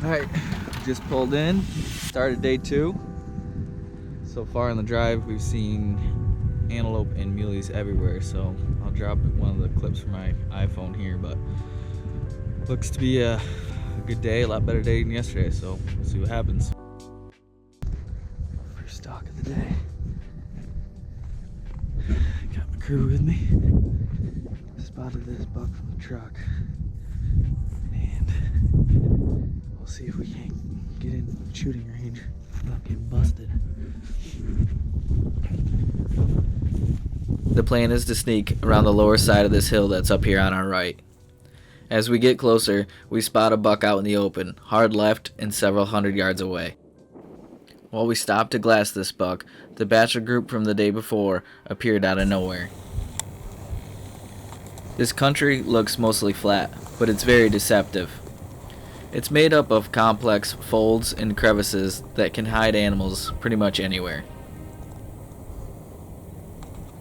Alright, just pulled in, started day 2. So far on the drive we've seen antelope and muleys everywhere, so I'll drop one of the clips from my iPhone here, but looks to be a good day, a lot better day than yesterday, so we'll see what happens. First stalk of the day. Got my crew with me. Spotted this buck from the truck. And we'll see if we can't get in shooting range without getting busted. The plan is to sneak around the lower side of this hill that's up here on our right. As we get closer, we spot a buck out in the open, hard left and several hundred yards away. While we stop to glass this buck, the bachelor group from the day before appeared out of nowhere. This country looks mostly flat, but it's very deceptive. It's made up of complex folds and crevices that can hide animals pretty much anywhere.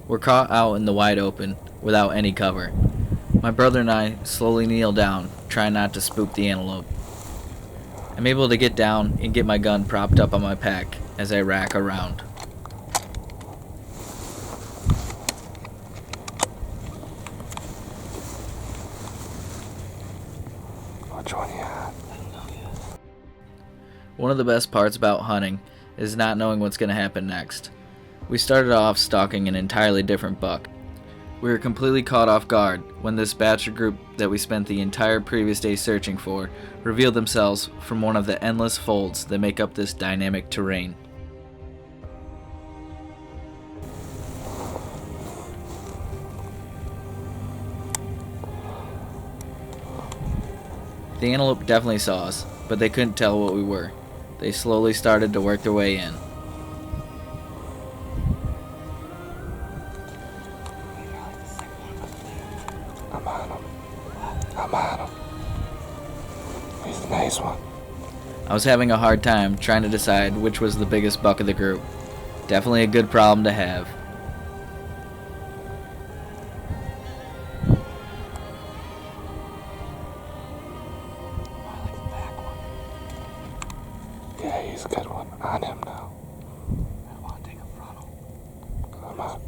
We're caught out in the wide open, without any cover. My brother and I slowly kneel down, trying not to spook the antelope. I'm able to get down and get my gun propped up on my pack as I rack around. Which one you at? One of the best parts about hunting is not knowing what's going to happen next. We started off stalking an entirely different buck. We were completely caught off guard when this bachelor group that we spent the entire previous day searching for revealed themselves from one of the endless folds that make up this dynamic terrain. The antelope definitely saw us, but they couldn't tell what we were. They slowly started to work their way in. I'm on him. He's a nice one. I was having a hard time trying to decide which was the biggest buck of the group. Definitely a good problem to have. Yeah, he's a good one. On him now. I want to take a frontal. I'm on.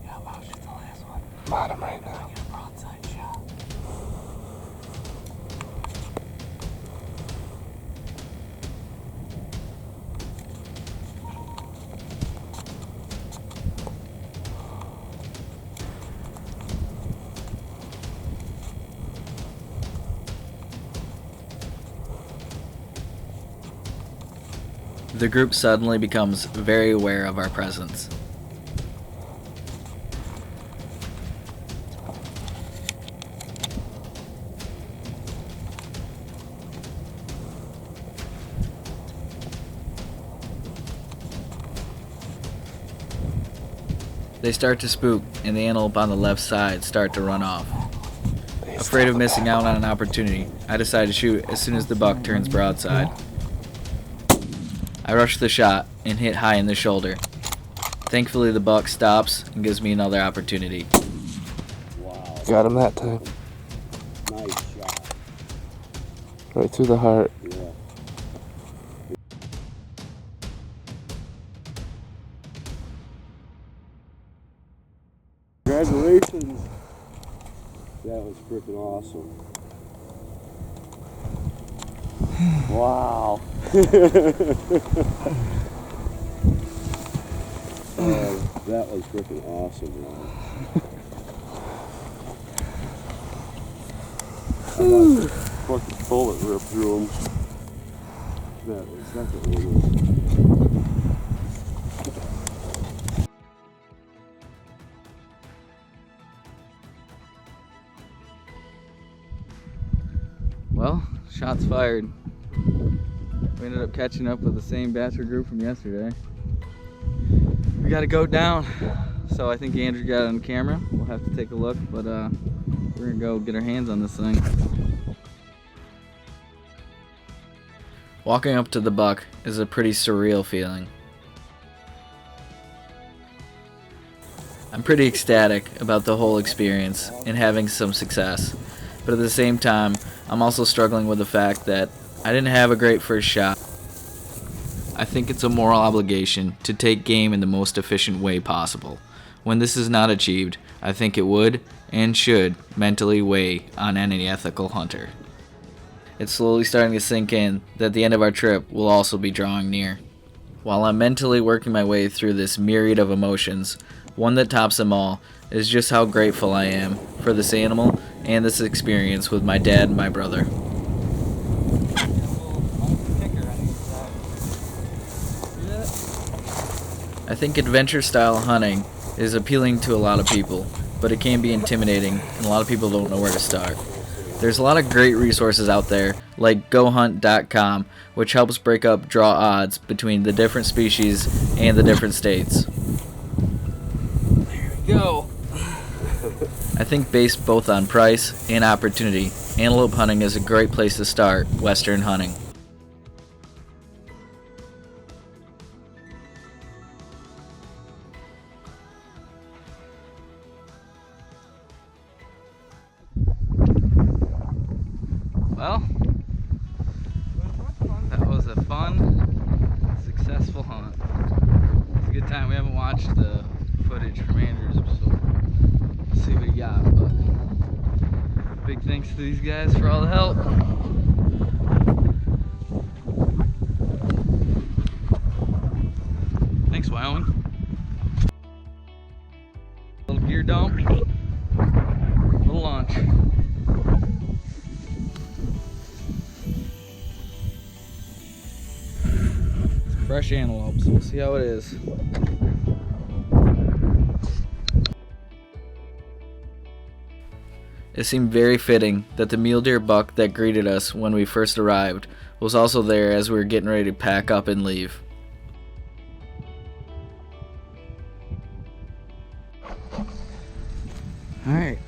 Yeah, I'll shoot the last one. I'm on him right now. Get a broadside shot. The group suddenly becomes very aware of our presence. They start to spook, and the antelope on the left side start to run off. Afraid of missing out on an opportunity, I decide to shoot as soon as the buck turns broadside. I rush the shot and hit high in the shoulder. Thankfully, the buck stops and gives me another opportunity. Wow. Got him that time. Nice shot. Right through the heart. Yeah. Congratulations. That was freaking awesome. Wow. That was freaking awesome, man. I got the fucking bullet ripped through him. That's what it was. Well, shots fired. We ended up catching up with the same bachelor group from yesterday. We got a goat down, so I think Andrew got it on camera. We'll have to take a look, but we're gonna go get our hands on this thing. Walking up to the buck is a pretty surreal feeling. I'm pretty ecstatic about the whole experience and having some success, but at the same time, I'm also struggling with the fact that I didn't have a great first shot. I think it's a moral obligation to take game in the most efficient way possible. When this is not achieved, I think it would and should mentally weigh on any ethical hunter. It's slowly starting to sink in that the end of our trip will also be drawing near. While I'm mentally working my way through this myriad of emotions, one that tops them all is just how grateful I am for this animal and this experience with my dad and my brother. I think adventure-style hunting is appealing to a lot of people, but it can be intimidating, and a lot of people don't know where to start. There's a lot of great resources out there, like GoHunt.com, which helps break up draw odds between the different species and the different states. There we go. I think based both on price and opportunity, antelope hunting is a great place to start Western hunting. Well, that was a fun, successful hunt. It's a good time. We haven't watched the footage from Andrews, so we'll see what he got. But big thanks to these guys for all the help. Thanks, Wyoming. Little gear dump, little lunch. Fresh antelope, so we'll see how it is. It seemed very fitting that the mule deer buck that greeted us when we first arrived was also there as we were getting ready to pack up and leave. Alright,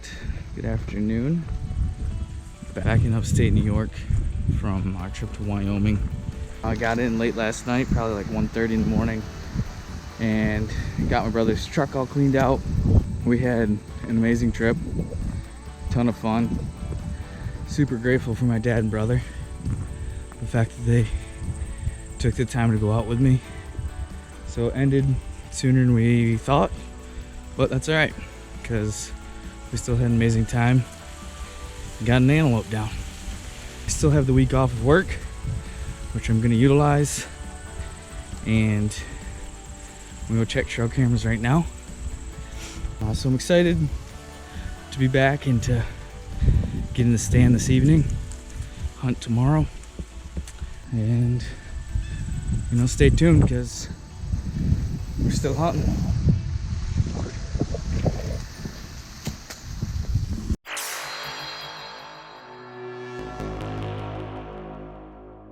good afternoon. Back in upstate New York from our trip to Wyoming. I got in late last night, probably like 1:30 in the morning, and got my brother's truck all cleaned out. We had an amazing trip, ton of fun. Super grateful for my dad and brother. The fact that they took the time to go out with me. So it ended sooner than we thought, but that's alright, because we still had an amazing time. Got an antelope down. I still have the week off of work, which I'm going to utilize, and I'm going to go check trail cameras right now. So I'm excited to be back and to get in the stand this evening, hunt tomorrow, and stay tuned because we're still hunting.